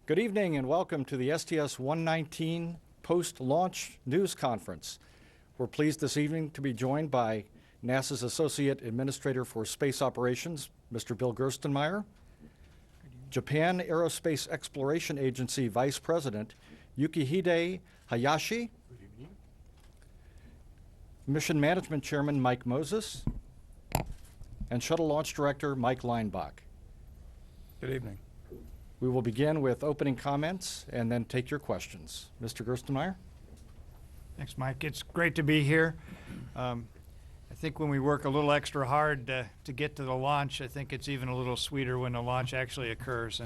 Good evening and welcome to the STS-119 post-launch news conference. We're pleased this evening to be joined by NASA's Associate Administrator for Space Operations, Mr. Bill Gerstenmaier, Japan Aerospace Exploration Agency Vice President, Yukihide Hayashi, Mission Management Chairman Mike Moses, and Shuttle Launch Director Mike Leinbach. Good evening. We will begin with opening comments and then take your questions. Mr. Gerstenmaier? Thanks, Mike. It's great to be here. I think when we work a little extra hard to get to the launch, I think it's even a little sweeter when the launch actually occurs.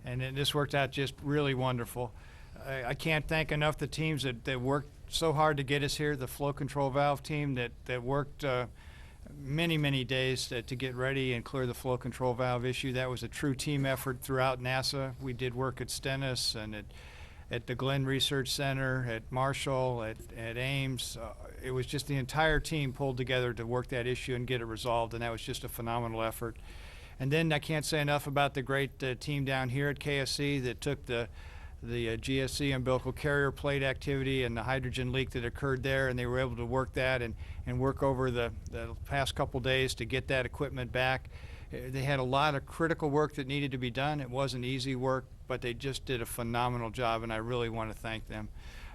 And this worked out just really wonderful. I can't thank enough the teams that worked so hard to get us here, the flow control valve team that worked many days to get ready and clear the flow control valve issue. That was a true team effort throughout NASA. We did work at Stennis and at the Glenn Research Center, at Marshall, at Ames. It was just the entire team pulled together to work that issue and get it resolved, and that was just a phenomenal effort. And then I can't say enough about the great team down here at KSC that took the GSC umbilical carrier plate activity and the hydrogen leak that occurred there, and they were able to work that and work over the past couple days to get that equipment back. They had a lot of critical work that needed to be done. It wasn't easy work, but they just did a phenomenal job, and I really want to thank them.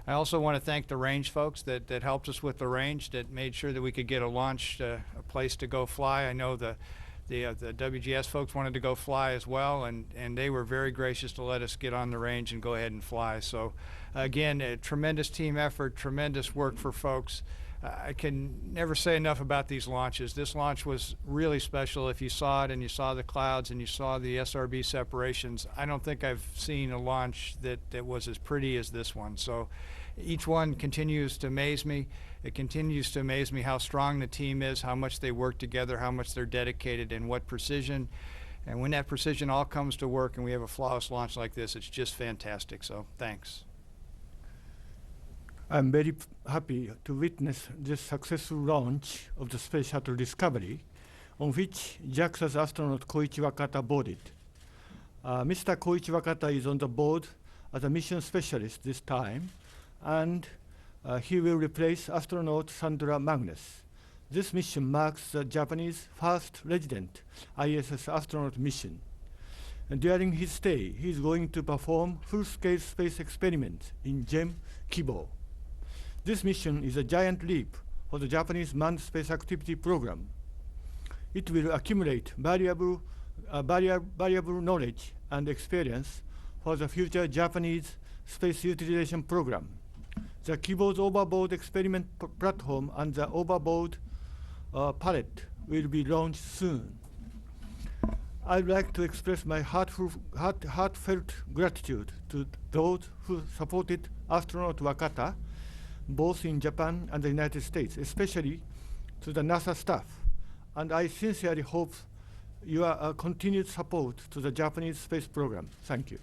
I also want to thank the range folks that helped us with the range, that made sure that we could get a launch, a place to go fly. I know the WGS folks wanted to go fly as well, and they were very gracious to let us get on the range and go ahead and fly. So again, a tremendous team effort, tremendous work for folks. I can never say enough about these launches. This launch was really special. If you saw it and you saw the clouds and you saw the SRB separations, I don't think I've seen a launch that was as pretty as this one. So each one continues to amaze me. It continues to amaze me how strong the team is, how much they work together, how much they're dedicated, and what precision. And when that precision all comes to work and we have a flawless launch like this, it's just fantastic. So thanks. I'm very happy to witness this successful launch of the Space Shuttle Discovery, on which JAXA's astronaut Koichi Wakata boarded. Mr. Koichi Wakata is on the board as a mission specialist this time, and he will replace astronaut Sandra Magnus. This mission marks the Japanese first resident ISS astronaut mission. And during his stay, he is going to perform full-scale space experiments in GEM Kibo. This mission is a giant leap for the Japanese manned space activity program. It will accumulate valuable knowledge and experience for the future Japanese space utilization program. The Kibo's overboard experiment platform and the overboard pallet will be launched soon. I'd like to express my heartfelt gratitude to those who supported astronaut Wakata, both in Japan and the United States, especially to the NASA staff. And I sincerely hope your continued support to the Japanese space program. Thank you.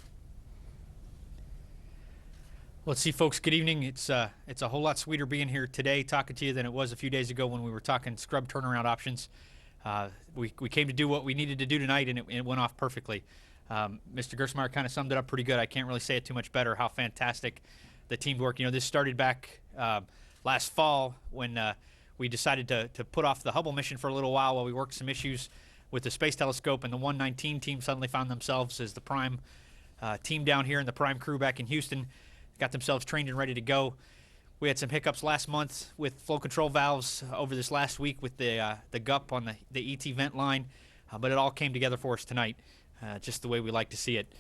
Let's see, folks, good evening. It's a whole lot sweeter being here today talking to you than it was a few days ago when we were talking scrub turnaround options. We came to do what we needed to do tonight, and it went off perfectly. Mr. Gerstenmaier kind of summed it up pretty good. I can't really say it too much better how fantastic the team work. You know, this started back last fall when we decided to put off the Hubble mission for a little while we worked some issues with the Space Telescope, and the 119 team suddenly found themselves as the prime team down here and the prime crew back in Houston, got themselves trained and ready to go. We had some hiccups last month with flow control valves over this last week with the GUP on the ET vent line, but it all came together for us tonight, just the way we like to see it.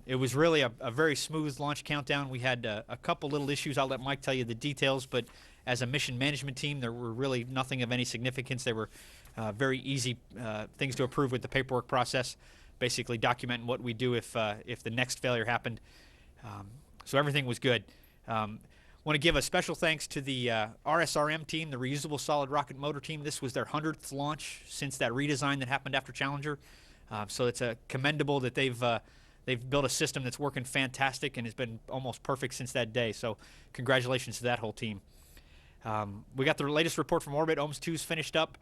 It was really a very smooth launch countdown. We had a couple little issues. I'll let Mike tell you the details, but as a mission management team, there were really nothing of any significance. They were very easy things to approve with the paperwork process, basically documenting what we do if the next failure happened. So everything was good. Want to give a special thanks to the RSRM team, the reusable solid rocket motor team. This was their 100th launch since that redesign that happened after Challenger. So it's commendable that they've built a system that's working fantastic and has been almost perfect since that day. So congratulations to that whole team. We got the latest report from orbit. OMS 2's finished up.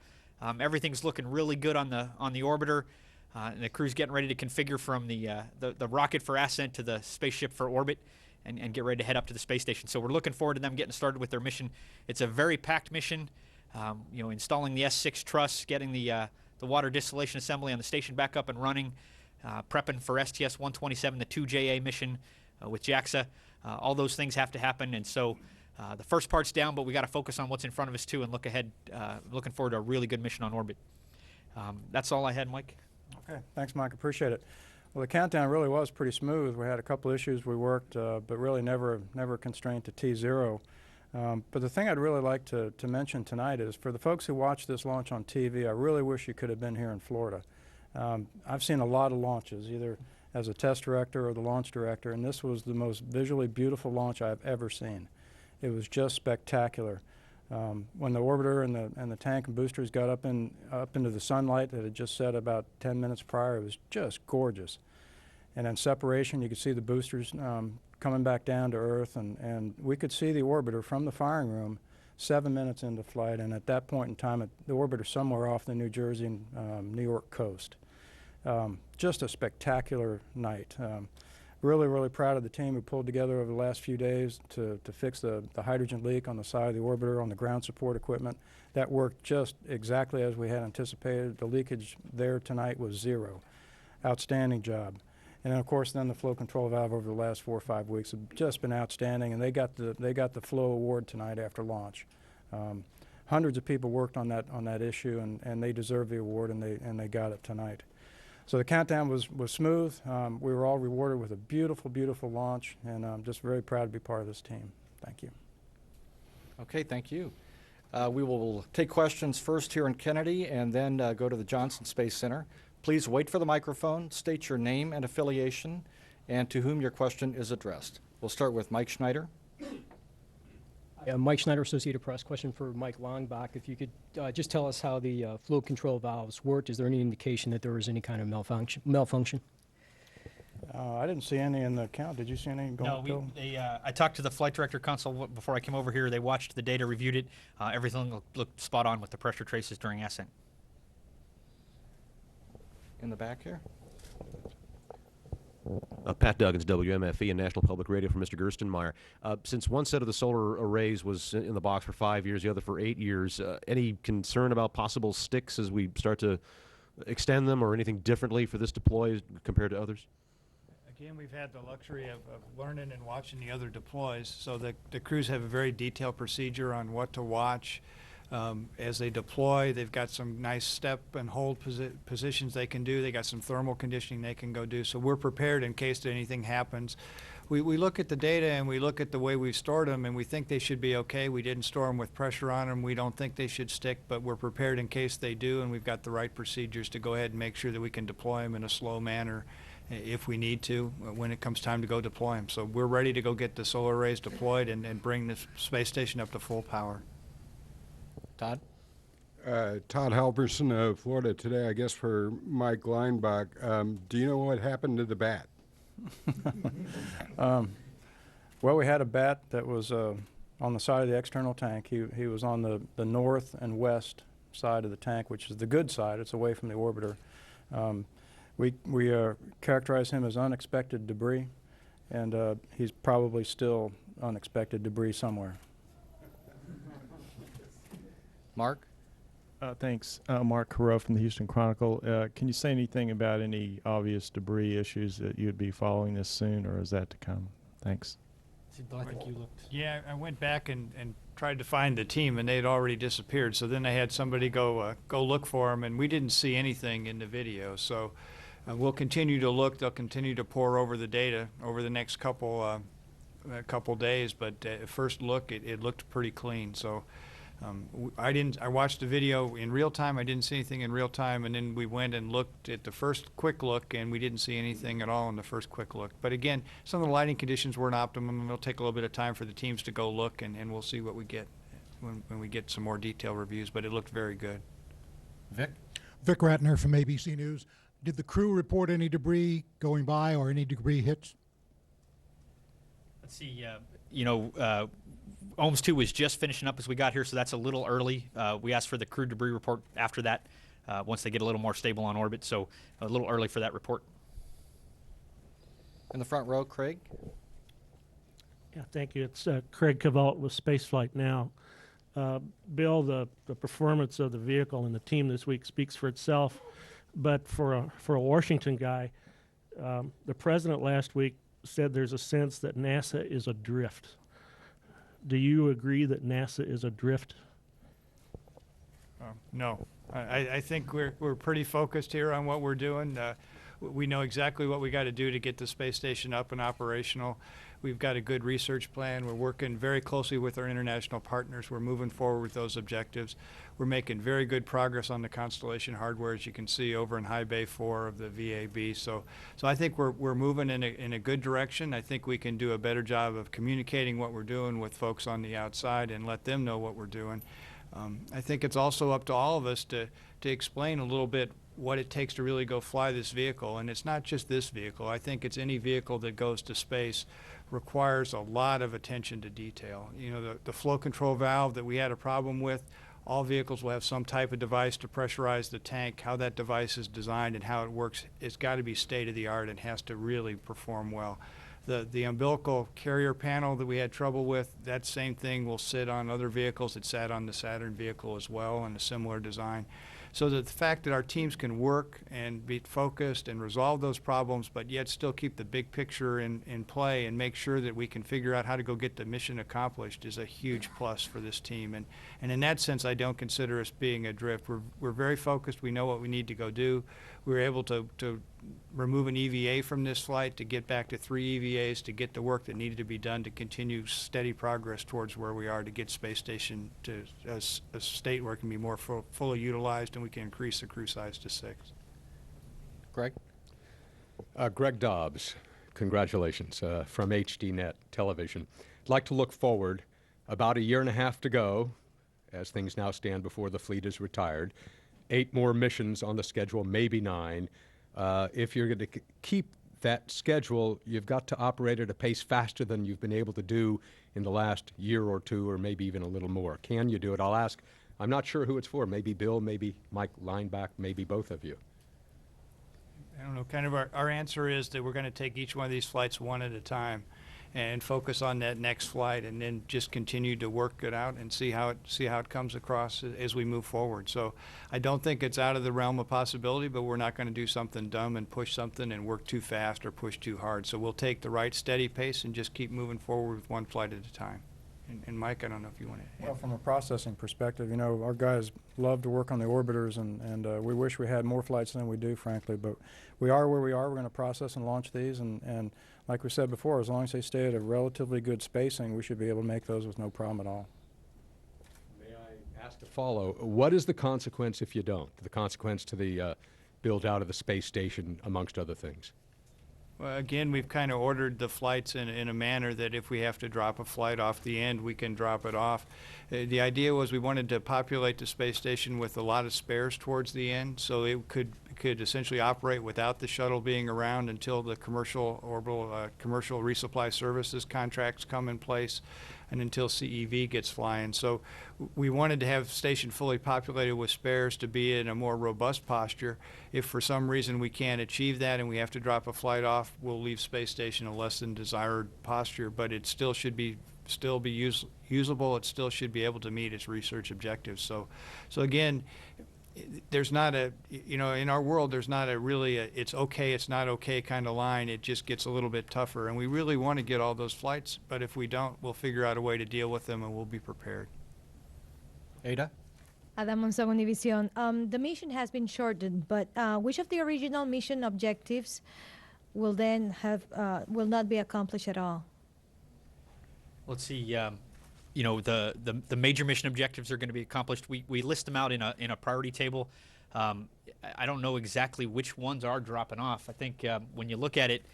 Everything's looking really good on the orbiter. And the crew's getting ready to configure from the rocket for ascent to the spaceship for orbit and get ready to head up to the space station. So we're looking forward to them getting started with their mission. It's a very packed mission, installing the S6 truss, getting the water distillation assembly on the station back up and running, prepping for STS-127, the 2JA mission with JAXA. All those things have to happen, and so the first part's down, but we got to focus on what's in front of us too and look ahead, looking forward to a really good mission on orbit. That's all I had, Mike. Okay, thanks, Mike. Appreciate it. Well, the countdown really was pretty smooth. We had a couple issues we worked, but really never constrained to T0. But the thing I'd really like to mention tonight is for the folks who watch this launch on TV, I really wish you could have been here in Florida. I've seen a lot of launches, either as a test director or the launch director, and this was the most visually beautiful launch I've ever seen. It was just spectacular. When the orbiter and the tank and boosters got up into the sunlight that had just set about 10 minutes prior, it was just gorgeous. And then separation, you could see the boosters coming back down to Earth, and we could see the orbiter from the firing room 7 minutes into flight, and at that point in time, the orbiter somewhere off the New Jersey and New York coast. Just a spectacular night. Really proud of the team who pulled together over the last few days to fix the hydrogen leak on the side of the orbiter on the ground support equipment. That worked just exactly as we had anticipated. The leakage there tonight was zero. Outstanding job. And then, of course, the flow control valve over the last 4 or 5 weeks have just been outstanding, and they got the flow award tonight after launch. Hundreds of people worked on that issue, and they deserve the award, and they got it tonight. So the countdown was smooth. We were all rewarded with a beautiful launch, and I'm just very proud to be part of this team. Thank you. Okay, thank you. We will take questions first here in Kennedy and then go to the Johnson Space Center. Please wait for the microphone, state your name and affiliation, and to whom your question is addressed. We'll start with Mike Schneider. Mike Schneider, Associated Press. Question for Mike Longbach. If you could just tell us how the flow control valves worked. Is there any indication that there was any kind of malfunction? I didn't see any in the count. Did you see any going? No, I talked to the flight director console before I came over here. They watched the data, reviewed it. Everything looked spot on with the pressure traces during ascent. In the back here. Pat Duggins, WMFE and National Public Radio for Mr. Gerstenmaier. Since one set of the solar arrays was in the box for 5 years, the other for 8 years, any concern about possible sticks as we start to extend them or anything differently for this deploy compared to others? Again, we've had the luxury of learning and watching the other deploys, so the crews have a very detailed procedure on what to watch. As they deploy, they've got some nice step and hold positions they can do. They got some thermal conditioning they can go do. So we're prepared in case anything happens. We look at the data and we look at the way we've stored them, and we think they should be okay. We didn't store them with pressure on them. We don't think they should stick, but we're prepared in case they do, and we've got the right procedures to go ahead and make sure that we can deploy them in a slow manner if we need to when it comes time to go deploy them. So we're ready to go get the solar arrays deployed and bring the space station up to full power. Todd? Todd Halverson of Florida Today, I guess for Mike Leinbach. Do you know what happened to the bat? Well, we had a bat that was on the side of the external tank. He was on the north and west side of the tank, which is the good side. It's away from the orbiter. We characterize him as unexpected debris, and he's probably still unexpected debris somewhere. Mark? Thanks. Mark Carreau from the Houston Chronicle. Can you say anything about any obvious debris issues that you'd be following this soon, or is that to come? Thanks. I think you looked. Yeah, I went back and tried to find the team, and they had already disappeared. So then I had somebody go look for them, and we didn't see anything in the video. So we'll continue to look. They'll continue to pour over the data over the next couple days. But at first look, it looked pretty clean. So I watched the video in real time. I didn't see anything in real time, and then we went and looked at the first quick look, and we didn't see anything at all in the first quick look. But again, some of the lighting conditions weren't optimum, and it'll take a little bit of time for the teams to go look, and we'll see what we get when we get some more detailed reviews. But it looked very good. Vic? Vic Ratner from ABC News. Did the crew report any debris going by or any debris hits? Let's see. OMS 2 was just finishing up as we got here, so that's a little early. We asked for the crew debris report after that. once they get a little more stable on orbit. So a little early for that report. In the front row, Craig. Yeah, thank you. It's Craig Cavalt with Spaceflight Now. Bill, the performance of the vehicle and the team this week speaks for itself. But for a Washington guy, the president last week said there's a sense that NASA is adrift. Do you agree that NASA is adrift? No. I think we're pretty focused here on what we're doing. We know exactly what we got to do to get the space station up and operational. We've got a good research plan. We're working very closely with our international partners. We're moving forward with those objectives. We're making very good progress on the constellation hardware, as you can see over in High Bay 4 of the VAB. So I think we're moving in a good direction. I think we can do a better job of communicating what we're doing with folks on the outside and let them know what we're doing. I think it's also up to all of us to explain a little bit what it takes to really go fly this vehicle. And it's not just this vehicle. I think it's any vehicle that goes to space requires a lot of attention to detail. You know, the flow control valve that we had a problem with, all vehicles will have some type of device to pressurize the tank. How that device is designed and how it works, it's got to be state of the art and has to really perform well. The umbilical carrier panel that we had trouble with, that same thing will sit on other vehicles. It sat on the Saturn vehicle as well in a similar design. So that the fact that our teams can work and be focused and resolve those problems, but yet still keep the big picture in play and make sure that we can figure out how to go get the mission accomplished is a huge plus for this team. And in that sense, I don't consider us being adrift. We're very focused. We know what we need to go do. We were able to remove an EVA from this flight to get back to 3 EVAs to get the work that needed to be done to continue steady progress towards where we are to get space station to a state where it can be more fully utilized and we can increase the crew size to 6. Greg. Greg Dobbs, congratulations, from HDNet Television. I'd like to look forward about a year and a half to go, as things now stand before the fleet is retired. 8 more missions on the schedule, maybe 9. If you're going to keep that schedule, you've got to operate at a pace faster than you've been able to do in the last year or 2, or maybe even a little more. Can you do it? I'll ask, I'm not sure who it's for. Maybe Bill, maybe Mike Lineback, maybe both of you. I don't know, kind of our answer is that we're going to take each one of these flights one at a time and focus on that next flight and then just continue to work it out and see how it comes across as we move forward. So I don't think it's out of the realm of possibility, but we're not going to do something dumb and push something and work too fast or push too hard. So we'll take the right steady pace and just keep moving forward with one flight at a time. And Mike, I don't know if you want to add. Well, from a processing perspective, you know, our guys love to work on the orbiters, and we wish we had more flights than we do, frankly. But we are where we are. We're going to process and launch these, and like we said before, as long as they stay at a relatively good spacing, we should be able to make those with no problem at all. May I ask to follow, what is the consequence if you don't? The consequence to the build out of the space station, amongst other things? Well, again, we've kind of ordered the flights in a manner that if we have to drop a flight off the end, we can drop it off. The idea was we wanted to populate the space station with a lot of spares towards the end, so it could essentially operate without the shuttle being around until the commercial resupply services contracts come in place and until CEV gets flying. So we wanted to have the station fully populated with spares to be in a more robust posture. If for some reason we can't achieve that and we have to drop a flight off, we'll leave space station a less than desired posture, but it still should be usable. It still should be able to meet its research objectives. So again, there's not a, you know, in our world, there's not a really it's okay, it's not okay kind of line. It just gets a little bit tougher. And we really want to get all those flights, but if we don't, we'll figure out a way to deal with them and we'll be prepared. Ada. Adam Monsong, Univision. The mission has been shortened, but which of the original mission objectives will then will not be accomplished at all? Let's see. You know, the major mission objectives are going to be accomplished. We list them out in a priority table. I don't know exactly which ones are dropping off. I think when you look at it,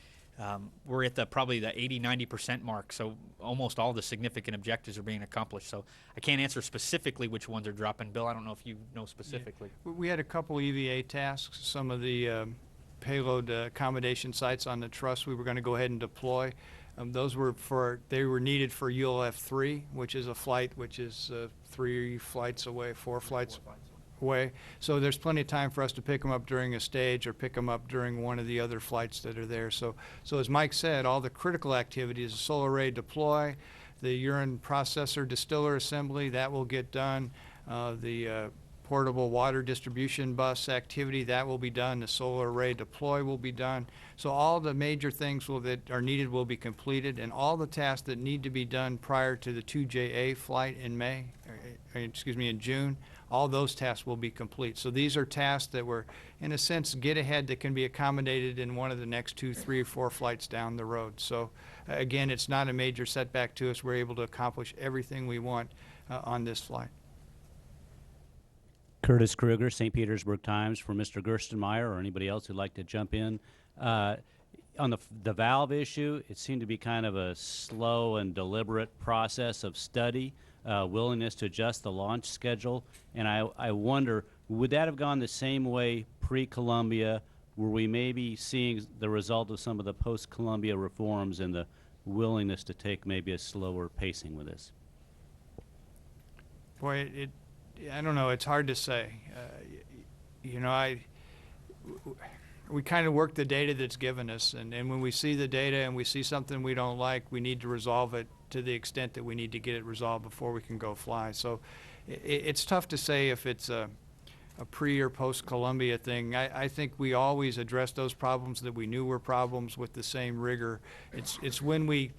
we're at probably the 80-90% mark. So almost all the significant objectives are being accomplished. So I can't answer specifically which ones are dropping. Bill, I don't know if you know specifically. Yeah. We had a couple EVA tasks. Some of the payload accommodation sites on the truss we were going to go ahead and deploy. Those were needed for ULF-3, which is a flight which is 3 flights away, 4 flights. way. So there's plenty of time for us to pick them up during a stage or pick them up during one of the other flights that are there. So as Mike said, all the critical activities, the solar array deploy, the urine processor distiller assembly, that will get done. The portable water distribution bus activity, that will be done. The solar array deploy will be done. So all the major things that are needed will be completed, and all the tasks that need to be done prior to the 2JA flight in in June, all those tasks will be complete. So these are tasks that were, in a sense, get ahead that can be accommodated in one of the next 2, 3, or 4 flights down the road. So again, it's not a major setback to us. We're able to accomplish everything we want on this flight. Curtis Kruger, St. Petersburg Times, for Mr. Gerstenmaier or anybody else who'd like to jump in. On the valve issue, it seemed to be kind of a slow and deliberate process of study, willingness to adjust the launch schedule, and I wonder, would that have gone the same way pre-Columbia? Were we maybe seeing the result of some of the post-Columbia reforms and the willingness to take maybe a slower pacing with this? Boy, I don't know. It's hard to say. You know, we kind of work the data that's given us, and when we see the data and we see something we don't like, we need to resolve it to the extent that we need to get it resolved before we can go fly. So it's tough to say if it's a pre or post Columbia thing. I think we always address those problems that we knew were problems with the same rigor. It's when we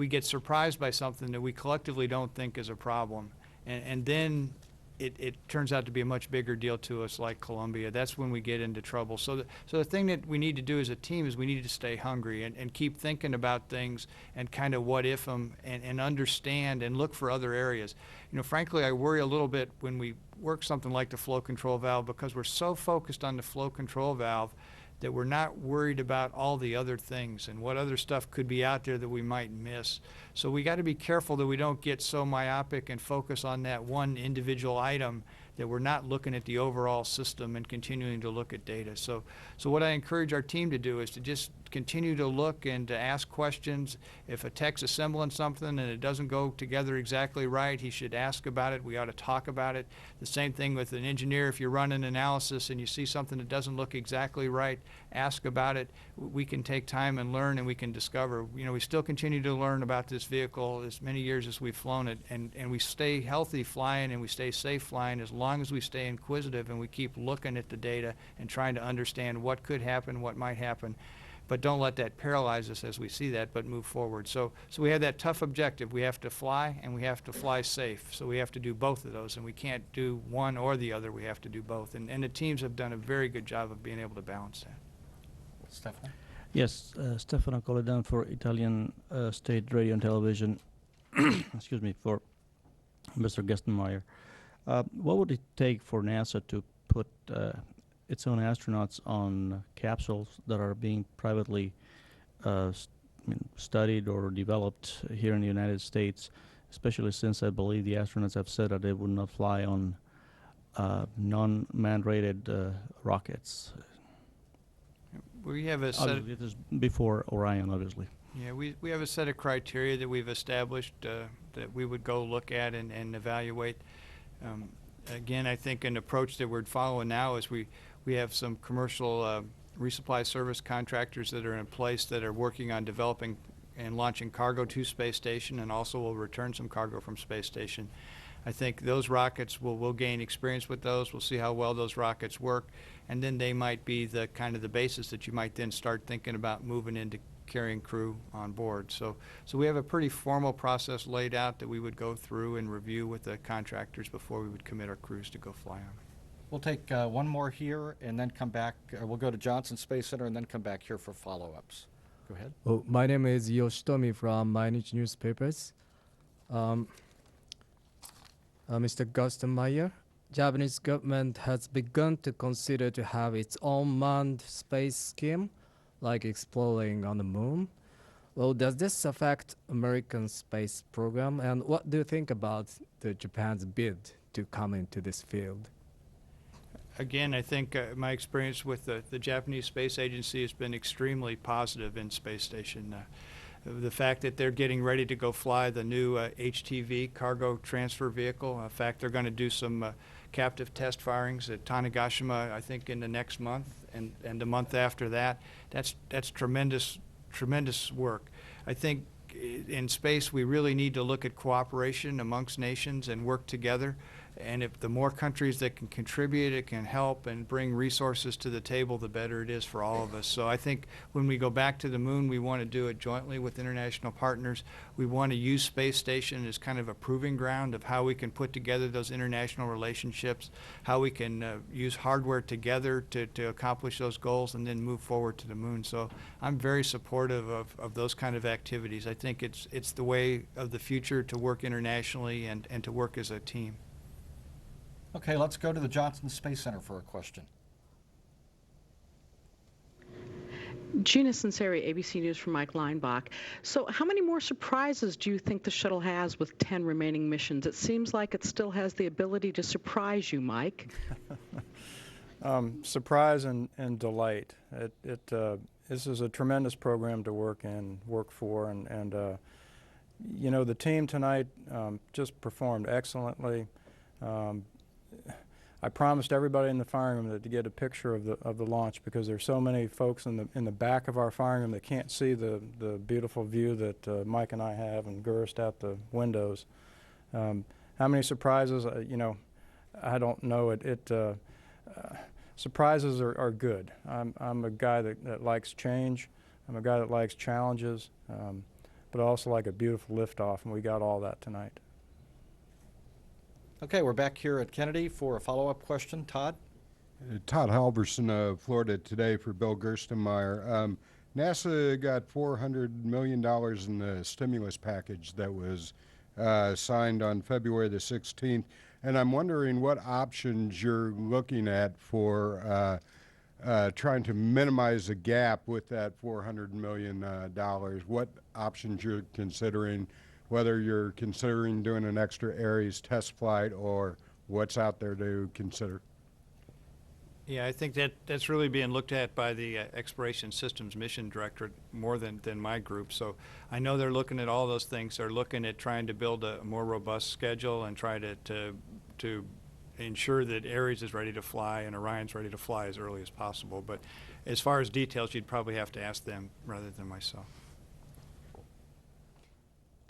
get surprised by something that we collectively don't think is a problem, and then it turns out to be a much bigger deal to us, like Columbia. That's when we get into trouble. So the thing that we need to do as a team is we need to stay hungry and keep thinking about things and kind of what if them and understand and look for other areas. You know, frankly, I worry a little bit when we work something like the flow control valve, because we're so focused on the flow control valve that we're not worried about all the other things and what other stuff could be out there that we might miss. So we got to be careful that we don't get so myopic and focus on that one individual item that we're not looking at the overall system and continuing to look at data. So what I encourage our team to do is to just continue to look and to ask questions. If a tech's assembling something and it doesn't go together exactly right, he should ask about it. We ought to talk about it. The same thing with an engineer. If you run an analysis and you see something that doesn't look exactly right, ask about it. We can take time and learn, and we can discover. You know, we still continue to learn about this vehicle as many years as we've flown it, and we stay healthy flying and we stay safe flying as long as we stay inquisitive and we keep looking at the data and trying to understand what could happen, what might happen. But don't let that paralyze us as we see that, but move forward. So we have that tough objective. We have to fly, and we have to fly safe. So we have to do both of those, and we can't do one or the other. We have to do both. And the teams have done a very good job of being able to balance that. Stefano? Yes, Stefano Colledan for Italian State Radio and Television. Excuse me, for Mr. Gerstenmaier. What would it take for NASA to put its own astronauts on capsules that are being privately studied or developed here in the United States, especially since I believe the astronauts have said that they would not fly on non-manned rated rockets? We have a set. It is before Orion, obviously. Yeah, we have a set of criteria that we've established that we would go look at and evaluate. Again, I think an approach that we're following now is we have some commercial resupply service contractors that are in place that are working on developing and launching cargo to space station, and also will return some cargo from space station. I think those rockets we'll gain experience with those. We'll see how well those rockets work, and then they might be the kind of the basis that you might then start thinking about moving into carrying crew on board. So we have a pretty formal process laid out that we would go through and review with the contractors before we would commit our crews to go fly on. We'll take one more here and then come back. We'll go to Johnson Space Center and then come back here for follow-ups. Go ahead. Oh, my name is Yoshitomi from Mainichi Newspapers. Mr. Gerstenmaier, Japanese government has begun to consider to have its own manned space scheme, like exploring on the moon. Well, does this affect American space program, and what do you think about Japan's bid to come into this field? Again, I think my experience with the Japanese Space Agency has been extremely positive in space station. The fact that they're getting ready to go fly the new HTV cargo transfer vehicle. In fact, they're going to do some captive test firings at Tanegashima, I think in the next month and the month after that. That's tremendous work. I think in space we really need to look at cooperation amongst nations and work together. And if the more countries that can contribute, it can help and bring resources to the table, the better it is for all of us. So I think when we go back to the moon, we want to do it jointly with international partners. We want to use space station as kind of a proving ground of how we can put together those international relationships, how we can use hardware together to accomplish those goals and then move forward to the moon. So I'm very supportive of those kind of activities. I think it's the way of the future to work internationally and to work as a team. Okay, let's go to the Johnson Space Center for a question. Gina Sinceri, ABC News for Mike Leinbach. So how many more surprises do you think the shuttle has with 10 remaining missions? It seems like it still has the ability to surprise you, Mike. Surprise and delight. This is a tremendous program to work for, and you know, the team tonight just performed excellently. I promised everybody in the firing room to get a picture of the launch, because there's so many folks in the back of our firing room that can't see the beautiful view that Mike and I have and Gerst out the windows. How many surprises? You know, I don't know. Surprises are good. I'm a guy that likes change. I'm a guy that likes challenges, but I also like a beautiful liftoff, and we got all that tonight. Okay, we're back here at Kennedy for a follow-up question. Todd? Todd Halverson of Florida Today for Bill Gerstenmaier. NASA got $400 million in the stimulus package that was signed on February the 16th, and I'm wondering what options you're looking at for trying to minimize the gap with that $400 million. What options you're considering, whether you're considering doing an extra Ares test flight or what's out there to consider? Yeah, I think that's really being looked at by the Exploration Systems Mission Directorate more than my group. So I know they're looking at all those things. They're looking at trying to build a more robust schedule and try to ensure that Ares is ready to fly and Orion's ready to fly as early as possible. But as far as details, you'd probably have to ask them rather than myself.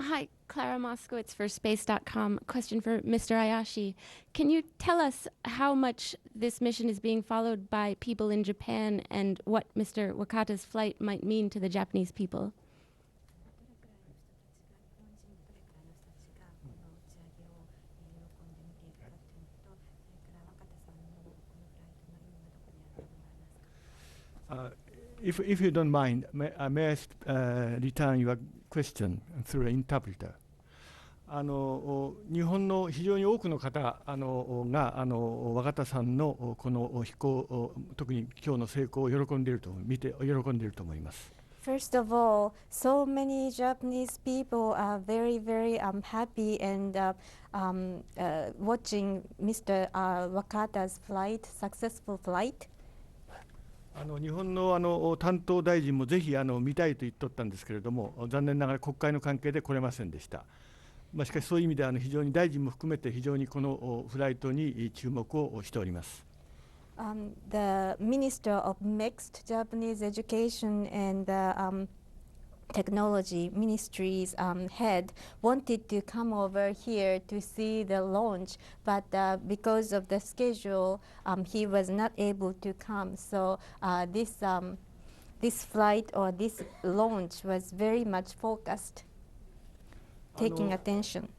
Hi, Clara Moskowitz for Space.com. Question for Mr. Ayashi. Can you tell us how much this mission is being followed by people in Japan and what Mr. Wakata's flight might mean to the Japanese people? If you don't mind, may I return your question through an interpreter. 日本の非常に多くの方が若田さんのこの飛行、特に今日の成功を喜んでいると思います。First of all, so many Japanese people are very, very happy and watching Mr. Wakata's flight, successful flight. 日本の担当大臣もぜひ見たいと言っとったんですけれども、残念ながら国会の関係で来れませんでした。しかしそういう意味で非常に大臣も含めて非常にこのフライトに注目をしております。The Minister of Mixed Japanese Education and the Technology Ministry's head wanted to come over here to see the launch, but because of the schedule, he was not able to come. So this flight or this launch was very much focused, taking attention.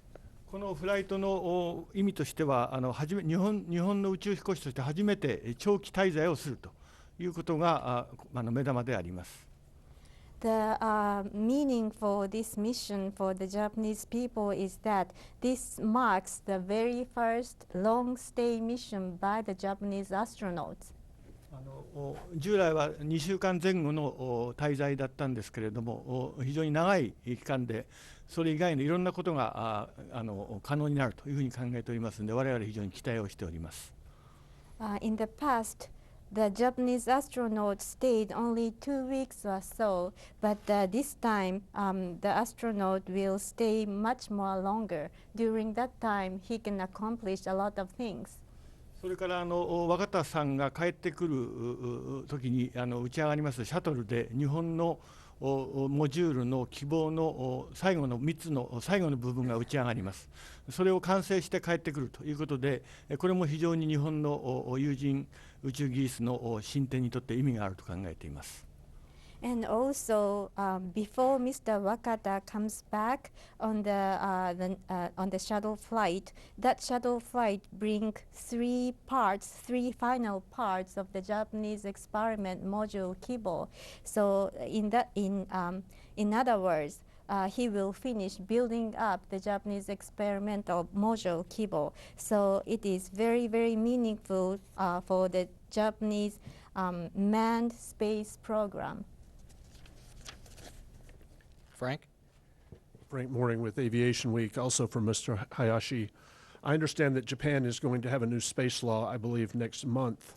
このフライトの意味としては日本の宇宙飛行士として初めて長期滞在をするということが目玉であります。The meaning for this mission for the Japanese people is that this marks the very first long stay mission by the Japanese astronauts. 従来は2週間前後の滞在だったんですけれども、非常に長い期間でそれ以外のいろんなことが可能になるというふうに考えておりますので、我々非常に期待をしております。In the past, the Japanese astronauts stayed only 2 weeks or so, but this time the astronaut will stay much more longer. During that time, he can accomplish a lot of things. それから若田さんが帰ってくる時に打ち上がりますシャトルで日本のモジュールの希望の最後の3つの最後の部分が打ち上がります。それを完成して帰ってくるということで、これも非常に日本の有人宇宙技術の進展にとって意味があると考えています。And also, before Mr. Wakata comes back on the shuttle flight, that shuttle flight brings three final parts of the Japanese experiment module Kibo. So, in other words, he will finish building up the Japanese experimental module Kibo. So it is very, very meaningful for the Japanese manned space program. Frank? Frank Mooring with Aviation Week, also for Mr. Hayashi. I understand that Japan is going to have a new space law, I believe, next month.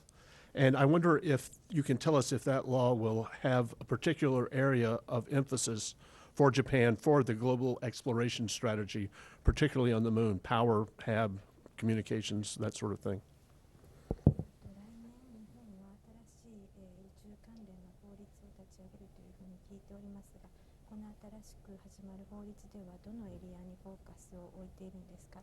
And I wonder if you can tell us if that law will have a particular area of emphasis for Japan for the global exploration strategy, particularly on the moon, power, HAB, communications, that sort of thing. この新しく始まる法律ではどのエリアにフォーカスを置いているんですか。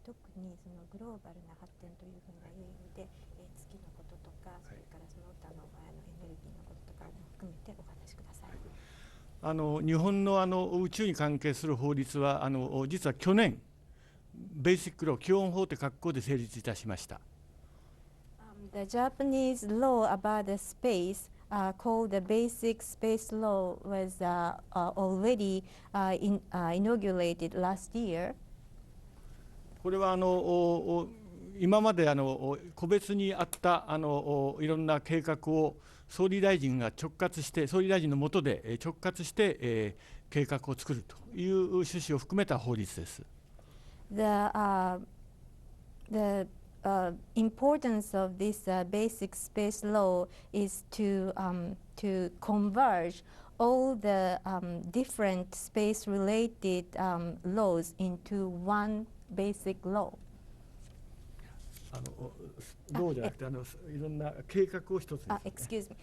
特にそのグローバルな発展というふうな意味で、月のこととか、それからその他のエネルギーのこととかも含めてお話しください。日本の宇宙に関係する法律は実は去年ベーシックロー基本法って格好で成立いたしました。The Japanese law about the space called the Basic Space Law was already inaugurated last year. これは今まで個別にあったいろんな計画を総理大臣が直轄して総理大臣の下で直轄して計画を作るという趣旨を含めた法律です。The importance of this basic space law is to converge all the different space-related laws into one basic law. ローじゃなくていろんな計画を一つに。Excuse me.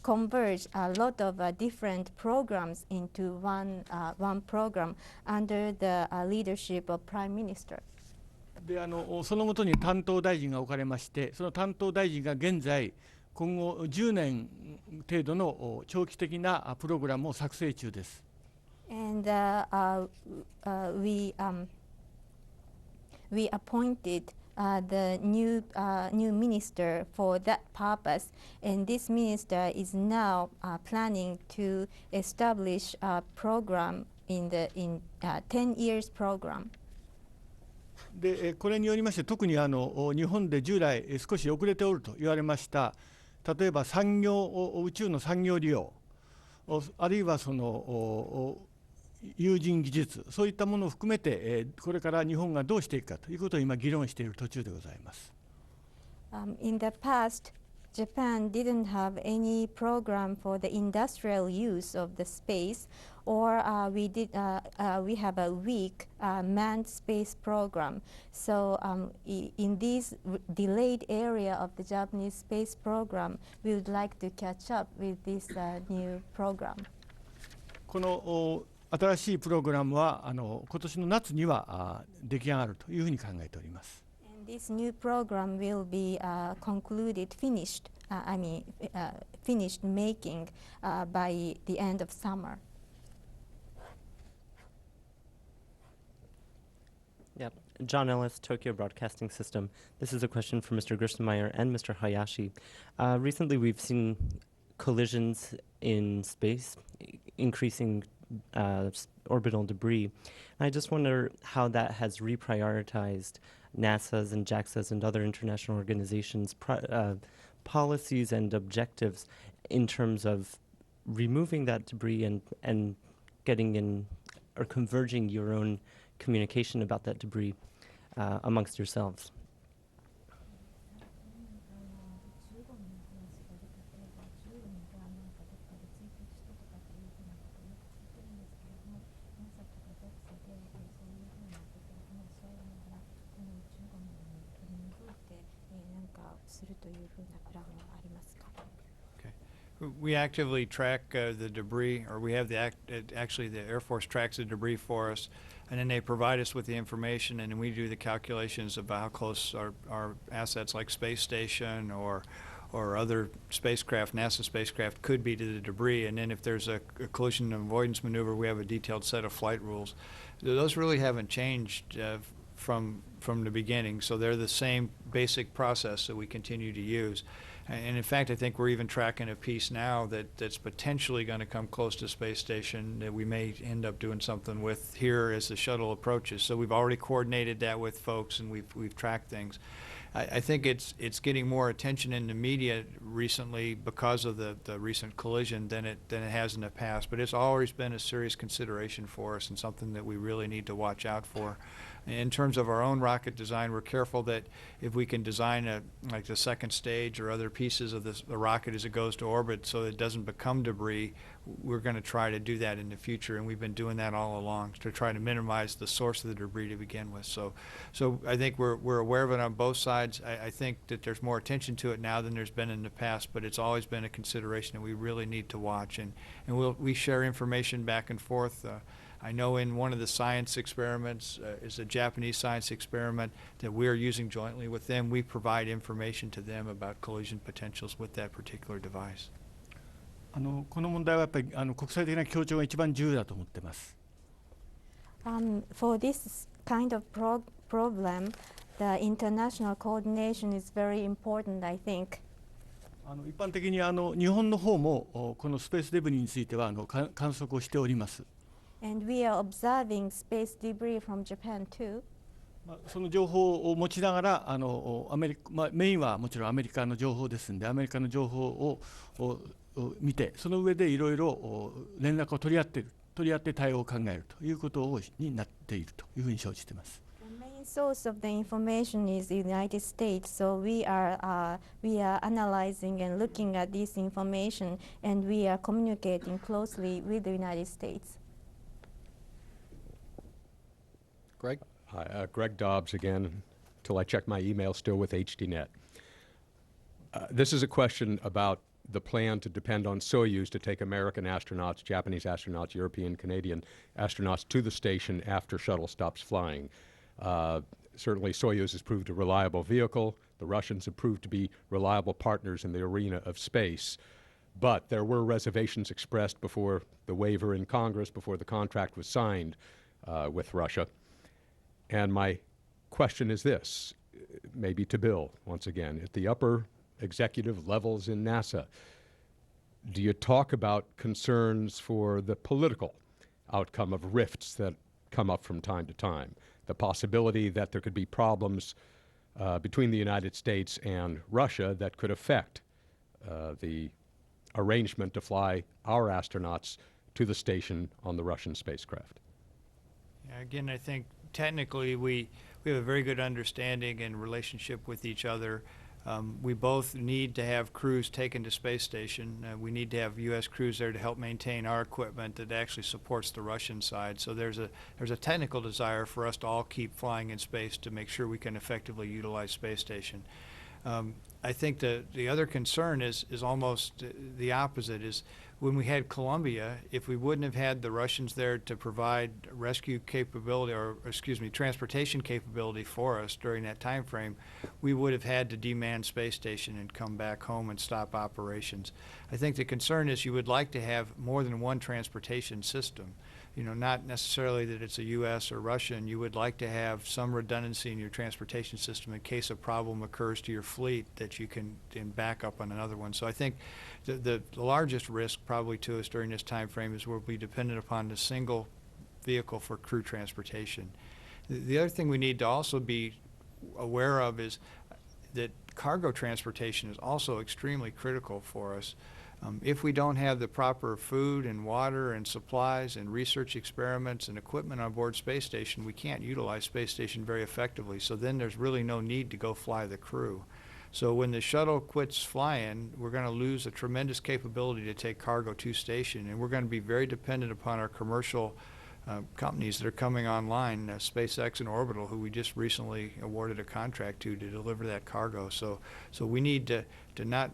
Converge a lot of different programs into one program under the leadership of Prime Minister. でその下に担当大臣が置かれまして、その担当大臣が現在今後10年程度の長期的なプログラムを作成中です。And we appointed the new minister for that purpose, and this minister is now planning to establish a program in 10 years program. でこれによりまして特に日本で従来少し遅れておると言われました例えば宇宙の産業利用あるいはその有人技術そういったものを含めてこれから日本がどうしていくかということを今議論している途中でございます。In the past, Japan didn't have any program for the industrial use of the space, or we have a weak manned space program. So in this delayed area of the Japanese space program, we would like to catch up with this new program. この新しいプログラムは今年の夏には出来上がるというふうに考えております。This new program will be finished making by the end of summer. Yep. John Ellis, Tokyo Broadcasting System. This is a question for Mr. Gerstenmaier and Mr. Hayashi. Recently, we've seen collisions in space, increasing orbital debris. I just wonder how that has reprioritized NASA's and JAXA's and other international organizations' policies and objectives in terms of removing that debris and getting in or converging your own communication about that debris amongst yourselves. するというふうなプランはありますか？ We actively track the debris, or we have actually the Air Force tracks the debris for us, and then they provide us with the information, and then we do the calculations about how close our assets like space station or other spacecraft, NASA spacecraft, could be to the debris. And then if there's a collision avoidance maneuver, we have a detailed set of flight rules. Those really haven't changed from the beginning, so they're the same basic process that we continue to use. And in fact, I think we're even tracking a piece now that's potentially going to come close to space station that we may end up doing something with here as the shuttle approaches. So we've already coordinated that with folks, and we've tracked things. I think it's getting more attention in the media recently because of the recent collision than it has in the past. But it's always been a serious consideration for us and something that we really need to watch out for. In terms of our own rocket design, we're careful that if we can design like the second stage or other pieces of the rocket as it goes to orbit so it doesn't become debris, we're going to try to do that in the future, and we've been doing that all along to try to minimize the source of the debris to begin with. So I think we're aware of it on both sides. I think that there's more attention to it now than there's been in the past, but it's always been a consideration that we really need to watch, and we share information back and forth. I know in one of the science experiments, is a Japanese science experiment that we're using jointly with them. We provide information to them about collision potentials with that particular device. この問題はやっぱり国際的な協調が一番重要だと思っています。For this kind of problem, the international coordination is very important, I think. 一般的に日本の方もこのスペースデブリについては観測をしております。And we are observing space debris from Japan too. その情報を持ちながらメインはもちろんアメリカの情報ですので、アメリカの情報を見て、その上でいろいろ連絡を取り合って対応を考えるということになっているというふうに承知しています。The main source of the information is the United States, so we are analyzing and looking at this information, and we are communicating closely with the United States. Greg? Hi, Greg Dobbs again, till I check my email, still with HDNet. This is a question about the plan to depend on Soyuz to take American astronauts, Japanese astronauts, European, Canadian astronauts to the station after shuttle stops flying. Certainly Soyuz has proved a reliable vehicle. The Russians have proved to be reliable partners in the arena of space. But there were reservations expressed before the waiver in Congress, before the contract was signed with Russia. And my question is this, maybe to Bill, once again, at the upper executive levels in NASA, do you talk about concerns for the political outcome of rifts that come up from time to time? The possibility that there could be problems between the United States and Russia that could affect the arrangement to fly our astronauts to the station on the Russian spacecraft? Yeah, again, I think technically we have a very good understanding and relationship with each other. We both need to have crews taken to space station. We need to have U.S. crews there to help maintain our equipment that actually supports the Russian side. So there's a technical desire for us to all keep flying in space to make sure we can effectively utilize space station. I think the other concern is almost the opposite. Is when we had Columbia, if we wouldn't have had the Russians there to provide rescue capability, or excuse me, transportation capability for us during that time frame, we would have had to demand space station and come back home and stop operations. I think the concern is you would like to have more than one transportation system. You know, not necessarily that it's a U.S. or Russian. You would like to have some redundancy in your transportation system in case a problem occurs to your fleet that you can back up on another one. So I think the largest risk probably to us during this time frame is we'll be dependent upon the single vehicle for crew transportation. The other thing we need to also be aware of is that cargo transportation is also extremely critical for us. If we don't have the proper food and water and supplies and research experiments and equipment on board space station, we can't utilize space station very effectively. So then there's really no need to go fly the crew. So when the shuttle quits flying, we're going to lose a tremendous capability to take cargo to station, and we're going to be very dependent upon our commercial companies that are coming online, SpaceX and Orbital, who we just recently awarded a contract to deliver that cargo. So we need to not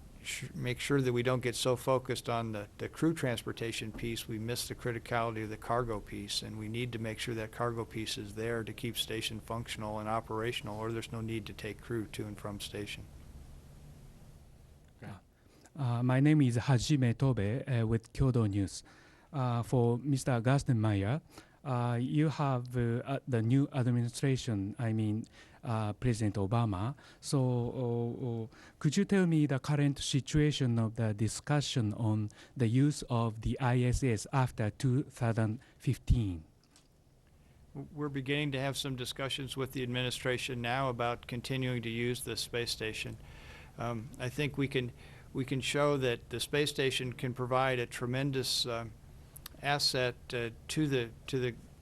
make sure that we don't get so focused on the crew transportation piece, we miss the criticality of the cargo piece, and we need to make sure that cargo piece is there to keep station functional and operational, or there's no need to take crew to and from station. My name is Hajime Tobe with Kyodo News. For Mr. Gerstenmaier, you have the new administration, I mean President Obama. So could you tell me the current situation of the discussion on the use of the ISS after 2015? We're beginning to have some discussions with the administration now about continuing to use the space station. I think we can show that the space station can provide a tremendous asset to the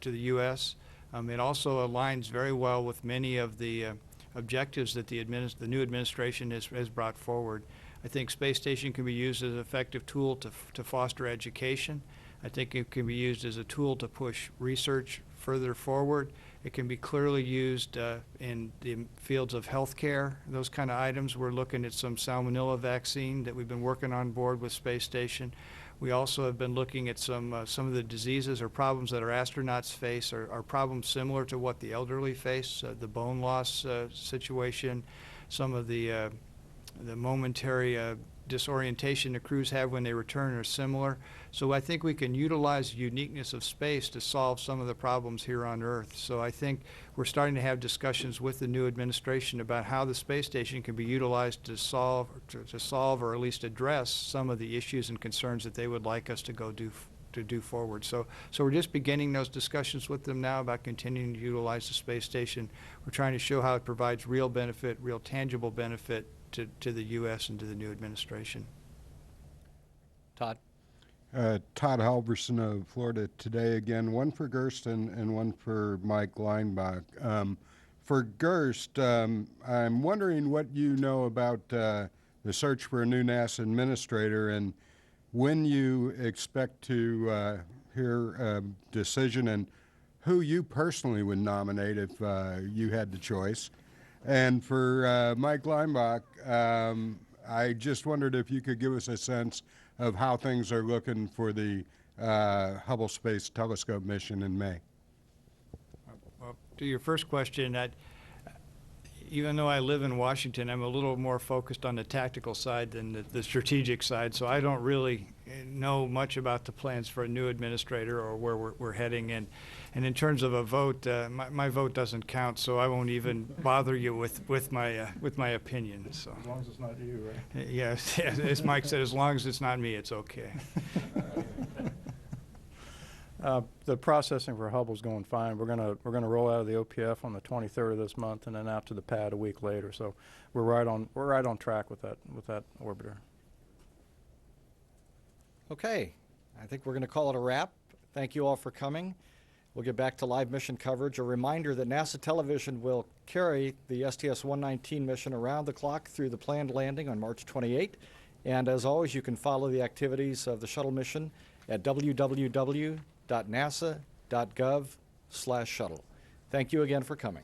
U.S. It also aligns very well with many of the objectives that the new administration has brought forward. I think space station can be used as an effective tool to foster education. I think it can be used as a tool to push research further forward. It can be clearly used in the fields of healthcare, those kind of items. We're looking at some salmonella vaccine that we've been working on board with space station. We also have been looking at some of the diseases or problems that our astronauts face are problems similar to what the elderly face, the bone loss situation, some of the momentary disorientation the crews have when they return are similar. So I think we can utilize the uniqueness of space to solve some of the problems here on Earth. So I think we're starting to have discussions with the new administration about how the space station can be utilized to solve or at least address some of the issues and concerns that they would like us to do forward. So we're just beginning those discussions with them now about continuing to utilize the space station. We're trying to show how it provides real benefit, real tangible benefit to the U.S. and to the new administration. Todd? Todd Halverson of Florida Today again. One for Gersten and one for Mike Leinbach. For Gerst, I'm wondering what you know about the search for a new NASA administrator and when you expect to hear a decision and who you personally would nominate if you had the choice. And for Mike Leinbach, I just wondered if you could give us a sense of how things are looking for the Hubble Space Telescope mission in May. Well, to your first question, even though I live in Washington, I'm a little more focused on the tactical side than the strategic side, so I don't really know much about the plans for a new administrator or where we're heading. And in terms of a vote, my vote doesn't count, so I won't even bother you with my opinion. So. As long as it's not you, right? Yes, as Mike said, as long as it's not me, it's okay. The processing for Hubble's going fine. We're gonna roll out of the OPF on the 23rd of this month, and then out to the pad a week later. So we're right on track with that orbiter. Okay, I think we're going to call it a wrap. Thank you all for coming. We'll get back to live mission coverage. A reminder that NASA Television will carry the STS-119 mission around the clock through the planned landing on March 28. And as always, you can follow the activities of the shuttle mission at www.nasa.gov/shuttle. Thank you again for coming.